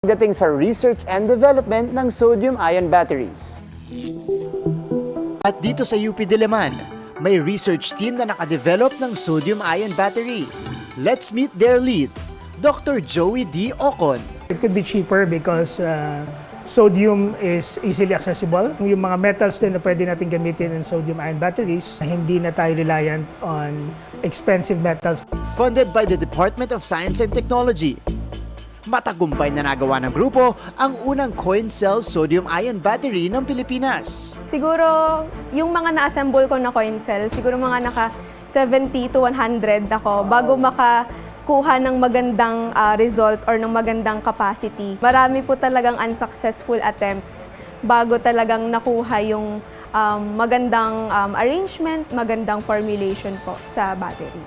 Pagdating sa research and development ng sodium-ion batteries. At dito sa UP Diliman, may research team na nakadevelop ng sodium-ion battery. Let's meet their lead, Dr. Joey D. Ocon. It could be cheaper because sodium is easily accessible. Yung mga metals din na pwede natin gamitin in sodium-ion batteries, hindi na tayo reliant on expensive metals. Funded by the Department of Science and Technology. Matagumpay na nagawa ng grupo ang unang coin cell sodium-ion battery ng Pilipinas. Siguro, yung mga na-assemble ko na coin cell, siguro mga naka 70 to 100 ako bago makakuha ng magandang result or ng magandang capacity. Marami po talagang unsuccessful attempts bago talagang nakuha yung magandang arrangement, magandang formulation po sa battery.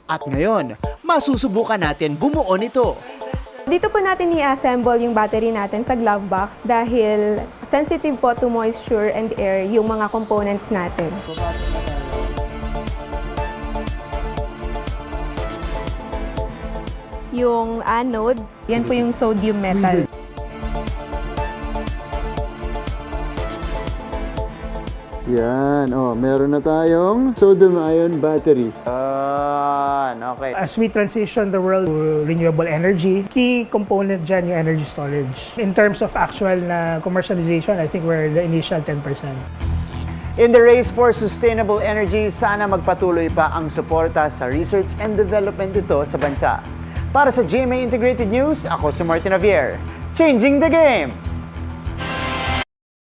At ngayon, masusubukan natin bumuo nito. Dito po natin i-assemble yung battery natin sa glove box dahil sensitive po to moisture and air yung mga components natin. Yung anode, yan po yung sodium metal. Yan, meron na tayong sodium-ion battery. Okay. As we transition the world to renewable energy, key component dyan yung energy storage. In terms of actual na commercialization, I think we're the initial 10%. In the race for sustainable energy, sana magpatuloy pa ang suporta sa research and development ito sa bansa. Para sa GMA Integrated News, ako si Martin Javier. Changing the game!